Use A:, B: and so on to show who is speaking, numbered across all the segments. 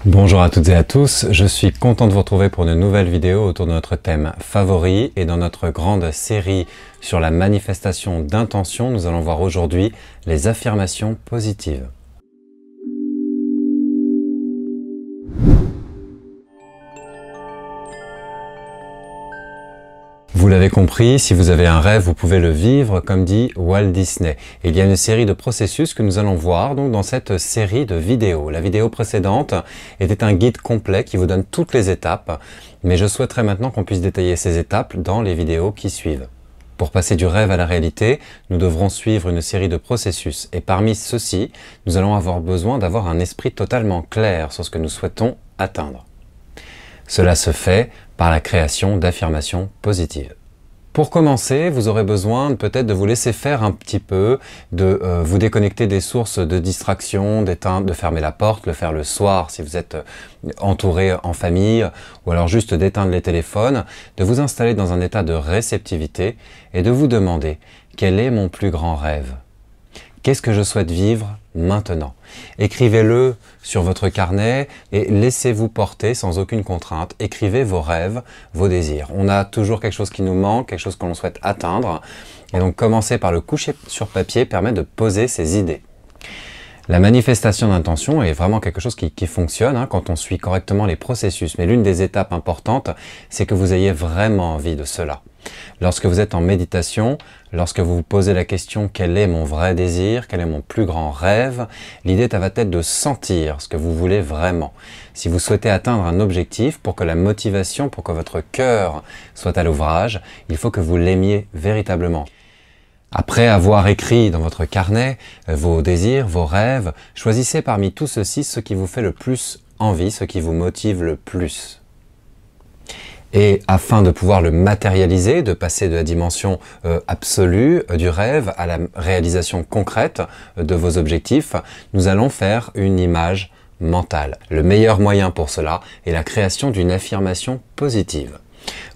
A: Bonjour à toutes et à tous, je suis content de vous retrouver pour une nouvelle vidéo autour de notre thème favori et dans notre grande série sur la manifestation d'intention, nous allons voir aujourd'hui les affirmations positives. Vous l'avez compris, si vous avez un rêve, vous pouvez le vivre, comme dit Walt Disney. Et il y a une série de processus que nous allons voir donc dans cette série de vidéos. La vidéo précédente était un guide complet qui vous donne toutes les étapes, mais je souhaiterais maintenant qu'on puisse détailler ces étapes dans les vidéos qui suivent. Pour passer du rêve à la réalité, nous devrons suivre une série de processus. Et parmi ceux-ci, nous allons avoir besoin d'avoir un esprit totalement clair sur ce que nous souhaitons atteindre. Cela se fait par la création d'affirmations positives. Pour commencer, vous aurez besoin peut-être de vous laisser faire un petit peu, de vous déconnecter des sources de distraction, d'éteindre, de fermer la porte, le faire le soir si vous êtes entouré en famille, ou alors juste d'éteindre les téléphones, de vous installer dans un état de réceptivité et de vous demander quel est mon plus grand rêve ? Qu'est-ce que je souhaite vivre maintenant? Écrivez-le sur votre carnet et laissez-vous porter sans aucune contrainte. Écrivez vos rêves, vos désirs. On a toujours quelque chose qui nous manque, quelque chose que l'on souhaite atteindre. Et donc commencer par le coucher sur papier permet de poser ses idées. La manifestation d'intention est vraiment quelque chose qui fonctionne quand on suit correctement les processus. Mais l'une des étapes importantes, c'est que vous ayez vraiment envie de cela. Lorsque vous êtes en méditation, lorsque vous vous posez la question « Quel est mon vrai désir ? Quel est mon plus grand rêve ?» L'idée va être de sentir ce que vous voulez vraiment. Si vous souhaitez atteindre un objectif, pour que la motivation, pour que votre cœur soit à l'ouvrage, il faut que vous l'aimiez véritablement. Après avoir écrit dans votre carnet vos désirs, vos rêves, choisissez parmi tout ceci ce qui vous fait le plus envie, ce qui vous motive le plus. Et afin de pouvoir le matérialiser, de passer de la dimension absolue du rêve à la réalisation concrète de vos objectifs, nous allons faire une image mentale. Le meilleur moyen pour cela est la création d'une affirmation positive.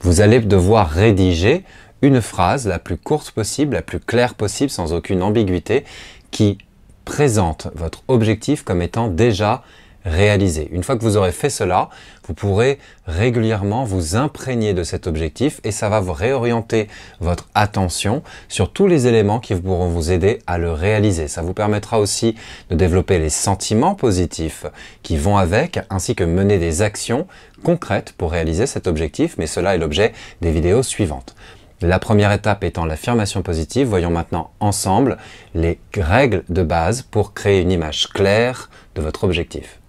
A: Vous allez devoir rédiger une phrase la plus courte possible, la plus claire possible, sans aucune ambiguïté, qui présente votre objectif comme étant déjà réalisé. Une fois que vous aurez fait cela, vous pourrez régulièrement vous imprégner de cet objectif et ça va vous réorienter votre attention sur tous les éléments qui pourront vous aider à le réaliser. Ça vous permettra aussi de développer les sentiments positifs qui vont avec, ainsi que mener des actions concrètes pour réaliser cet objectif, mais cela est l'objet des vidéos suivantes. La première étape étant l'affirmation positive, voyons maintenant ensemble les règles de base pour créer une image claire de votre objectif.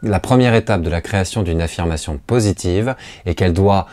A: La première étape de la création d'une affirmation positive est qu'elle doit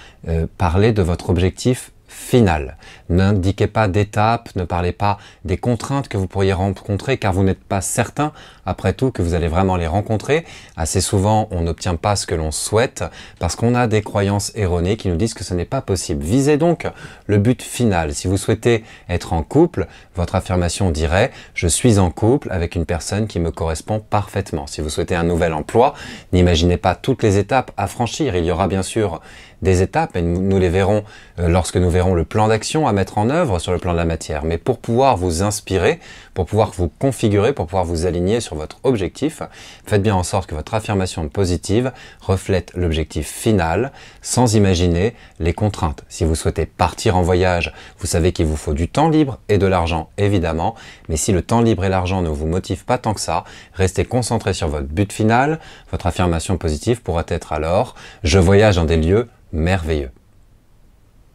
A: parler de votre objectif final. N'indiquez pas d'étapes, ne parlez pas des contraintes que vous pourriez rencontrer car vous n'êtes pas certain, après tout, que vous allez vraiment les rencontrer. Assez souvent, on n'obtient pas ce que l'on souhaite parce qu'on a des croyances erronées qui nous disent que ce n'est pas possible. Visez donc le but final. Si vous souhaitez être en couple, votre affirmation dirait « Je suis en couple avec une personne qui me correspond parfaitement ». Si vous souhaitez un nouvel emploi, n'imaginez pas toutes les étapes à franchir. Il y aura bien sûr des étapes et nous les verrons lorsque nous verrons le plan d'action à mettre en œuvre sur le plan de la matière. Mais pour pouvoir vous inspirer, pour pouvoir vous configurer, pour pouvoir vous aligner sur votre objectif, faites bien en sorte que votre affirmation positive reflète l'objectif final sans imaginer les contraintes. Si vous souhaitez partir en voyage, vous savez qu'il vous faut du temps libre et de l'argent évidemment, mais si le temps libre et l'argent ne vous motivent pas tant que ça, restez concentré sur votre but final. Votre affirmation positive pourra être alors « Je voyage dans des lieux merveilleux ».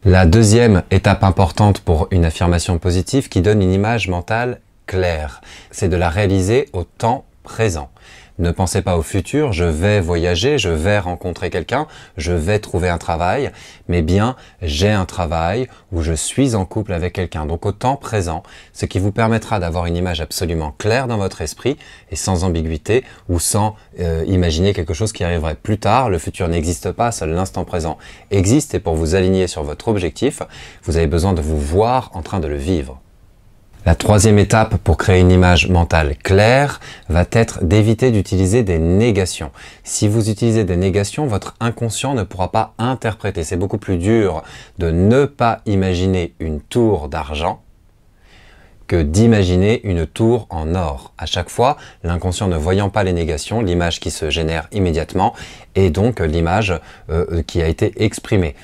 A: La deuxième étape importante pour une affirmation positive qui donne une image mentale claire, c'est de la réaliser au temps présent. Ne pensez pas au futur, je vais voyager, je vais rencontrer quelqu'un, je vais trouver un travail, mais bien j'ai un travail ou je suis en couple avec quelqu'un. Donc au temps présent, ce qui vous permettra d'avoir une image absolument claire dans votre esprit et sans ambiguïté ou sans imaginer quelque chose qui arriverait plus tard. Le futur n'existe pas, seul l'instant présent existe et pour vous aligner sur votre objectif, vous avez besoin de vous voir en train de le vivre. La troisième étape pour créer une image mentale claire va être d'éviter d'utiliser des négations. Si vous utilisez des négations, votre inconscient ne pourra pas interpréter. C'est beaucoup plus dur de ne pas imaginer une tour d'argent que d'imaginer une tour en or. À chaque fois, l'inconscient ne voyant pas les négations, l'image qui se génère immédiatement est donc l'image qui a été exprimée.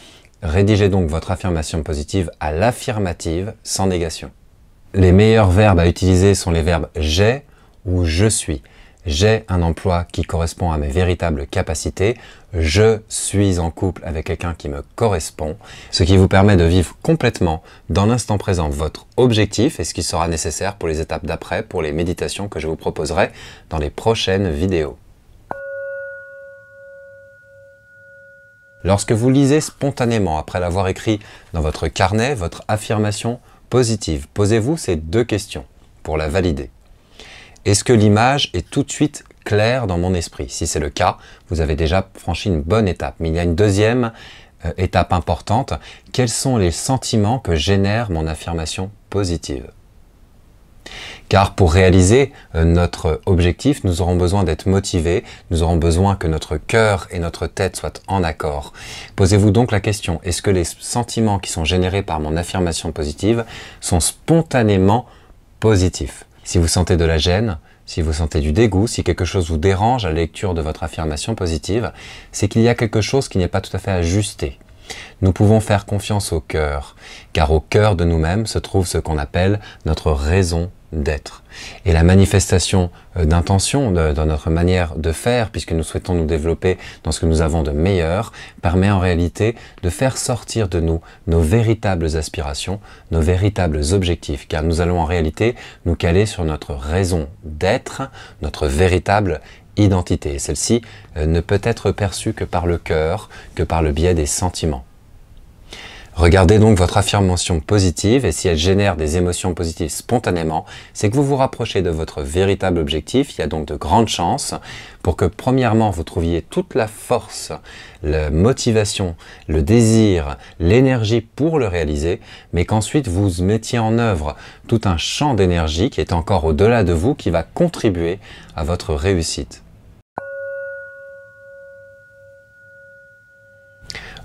A: Rédigez donc votre affirmation positive à l'affirmative sans négation. Les meilleurs verbes à utiliser sont les verbes « j'ai » ou « je suis ». J'ai un emploi qui correspond à mes véritables capacités. Je suis en couple avec quelqu'un qui me correspond. Ce qui vous permet de vivre complètement dans l'instant présent votre objectif et ce qui sera nécessaire pour les étapes d'après, pour les méditations que je vous proposerai dans les prochaines vidéos. Lorsque vous lisez spontanément, après l'avoir écrit dans votre carnet, votre affirmation positive, posez-vous ces deux questions pour la valider. Est-ce que l'image est tout de suite claire dans mon esprit? Si c'est le cas, vous avez déjà franchi une bonne étape. Mais il y a une deuxième étape importante. Quels sont les sentiments que génère mon affirmation positive? Car pour réaliser notre objectif, nous aurons besoin d'être motivés, nous aurons besoin que notre cœur et notre tête soient en accord. Posez-vous donc la question, est-ce que les sentiments qui sont générés par mon affirmation positive sont spontanément positifs? Si vous sentez de la gêne, si vous sentez du dégoût, si quelque chose vous dérange à la lecture de votre affirmation positive, c'est qu'il y a quelque chose qui n'est pas tout à fait ajusté. Nous pouvons faire confiance au cœur, car au cœur de nous-mêmes se trouve ce qu'on appelle notre raison d'être. Et la manifestation d'intention dans notre manière de faire, puisque nous souhaitons nous développer dans ce que nous avons de meilleur, permet en réalité de faire sortir de nous nos véritables aspirations, nos véritables objectifs, car nous allons en réalité nous caler sur notre raison d'être, notre véritable identité. Et celle-ci ne peut être perçue que par le cœur, que par le biais des sentiments. Regardez donc votre affirmation positive et si elle génère des émotions positives spontanément, c'est que vous vous rapprochez de votre véritable objectif. Il y a donc de grandes chances pour que premièrement vous trouviez toute la force, la motivation, le désir, l'énergie pour le réaliser, mais qu'ensuite vous mettiez en œuvre tout un champ d'énergie qui est encore au-delà de vous, qui va contribuer à votre réussite.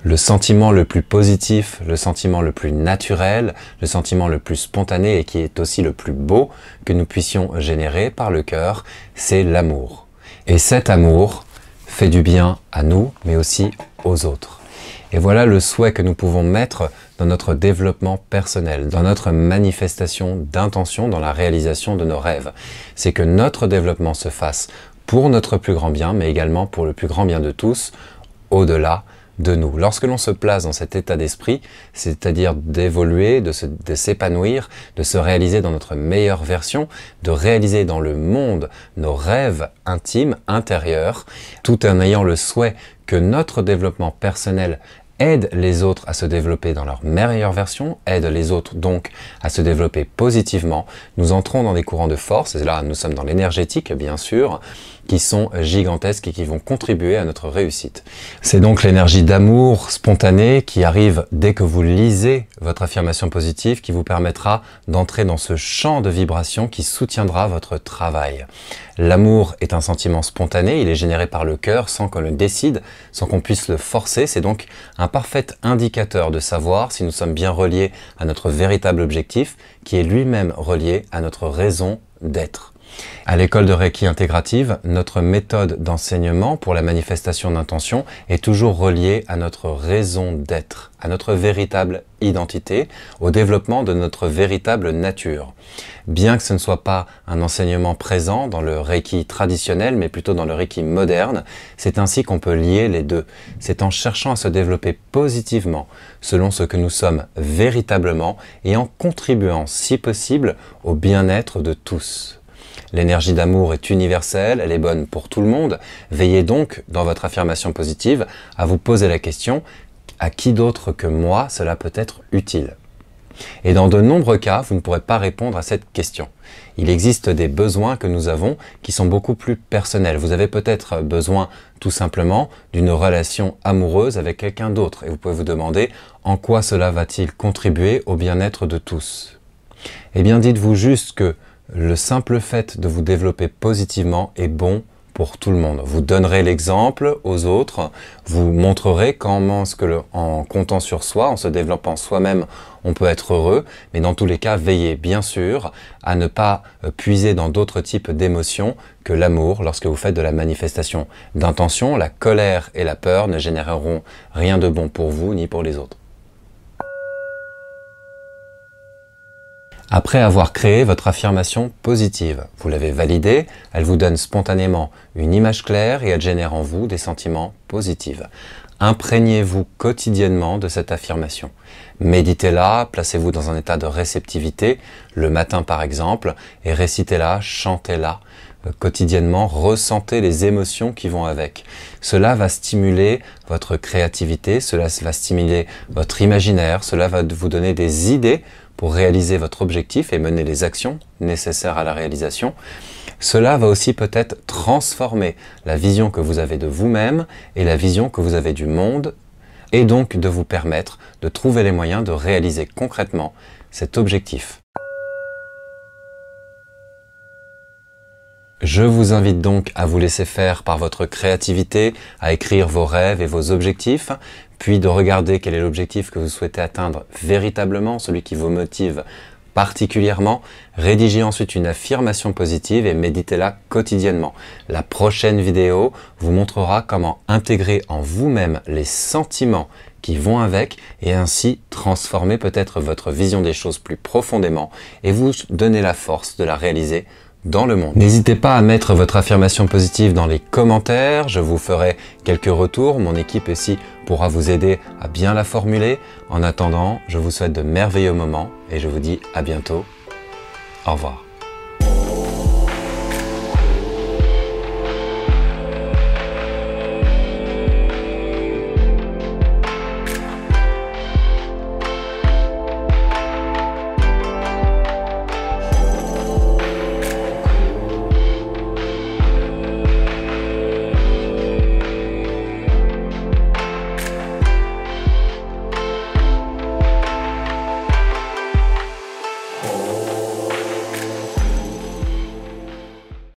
A: Le sentiment le plus positif, le sentiment le plus naturel, le sentiment le plus spontané et qui est aussi le plus beau que nous puissions générer par le cœur, c'est l'amour. Et cet amour fait du bien à nous, mais aussi aux autres. Et voilà le souhait que nous pouvons mettre dans notre développement personnel, dans notre manifestation d'intention, dans la réalisation de nos rêves. C'est que notre développement se fasse pour notre plus grand bien, mais également pour le plus grand bien de tous, au-delà de nous. Lorsque l'on se place dans cet état d'esprit, c'est-à-dire d'évoluer, de s'épanouir, de se réaliser dans notre meilleure version, de réaliser dans le monde nos rêves intimes, intérieurs, tout en ayant le souhait que notre développement personnel aide les autres à se développer dans leur meilleure version, aide les autres donc à se développer positivement, nous entrons dans des courants de force, et là nous sommes dans l'énergétique bien sûr, qui sont gigantesques et qui vont contribuer à notre réussite. C'est donc l'énergie d'amour spontanée qui arrive dès que vous lisez votre affirmation positive qui vous permettra d'entrer dans ce champ de vibration qui soutiendra votre travail. L'amour est un sentiment spontané, il est généré par le cœur sans qu'on le décide, sans qu'on puisse le forcer. C'est donc un parfait indicateur de savoir si nous sommes bien reliés à notre véritable objectif qui est lui-même relié à notre raison d'être. À l'école de Reiki intégrative, notre méthode d'enseignement pour la manifestation d'intention est toujours reliée à notre raison d'être, à notre véritable identité, au développement de notre véritable nature. Bien que ce ne soit pas un enseignement présent dans le Reiki traditionnel, mais plutôt dans le Reiki moderne, c'est ainsi qu'on peut lier les deux. C'est en cherchant à se développer positivement, selon ce que nous sommes véritablement, et en contribuant, si possible, au bien-être de tous. L'énergie d'amour est universelle, elle est bonne pour tout le monde. Veillez donc, dans votre affirmation positive, à vous poser la question « À qui d'autre que moi cela peut être utile ?» Et dans de nombreux cas, vous ne pourrez pas répondre à cette question. Il existe des besoins que nous avons qui sont beaucoup plus personnels. Vous avez peut-être besoin tout simplement d'une relation amoureuse avec quelqu'un d'autre. Et vous pouvez vous demander en quoi cela va-t-il contribuer au bien-être de tous. Eh bien, dites-vous juste que le simple fait de vous développer positivement est bon pour tout le monde. Vous donnerez l'exemple aux autres, vous montrerez comment en comptant sur soi, en se développant soi-même, on peut être heureux, mais dans tous les cas, veillez bien sûr à ne pas puiser dans d'autres types d'émotions que l'amour lorsque vous faites de la manifestation d'intention. La colère et la peur ne généreront rien de bon pour vous ni pour les autres. Après avoir créé votre affirmation positive, vous l'avez validée, elle vous donne spontanément une image claire et elle génère en vous des sentiments positifs. Imprégnez-vous quotidiennement de cette affirmation. Méditez-la, placez-vous dans un état de réceptivité, le matin par exemple, et récitez-la, chantez-la quotidiennement, ressentez les émotions qui vont avec. Cela va stimuler votre créativité, cela va stimuler votre imaginaire, cela va vous donner des idées pour réaliser votre objectif et mener les actions nécessaires à la réalisation. Cela va aussi peut-être transformer la vision que vous avez de vous-même et la vision que vous avez du monde, et donc de vous permettre de trouver les moyens de réaliser concrètement cet objectif. Je vous invite donc à vous laisser faire par votre créativité, à écrire vos rêves et vos objectifs, puis de regarder quel est l'objectif que vous souhaitez atteindre véritablement, celui qui vous motive particulièrement. Rédigez ensuite une affirmation positive et méditez-la quotidiennement. La prochaine vidéo vous montrera comment intégrer en vous-même les sentiments qui vont avec et ainsi transformer peut-être votre vision des choses plus profondément et vous donner la force de la réaliser dans le monde. N'hésitez pas à mettre votre affirmation positive dans les commentaires, je vous ferai quelques retours, mon équipe ici pourra vous aider à bien la formuler. En attendant, je vous souhaite de merveilleux moments et je vous dis à bientôt. Au revoir.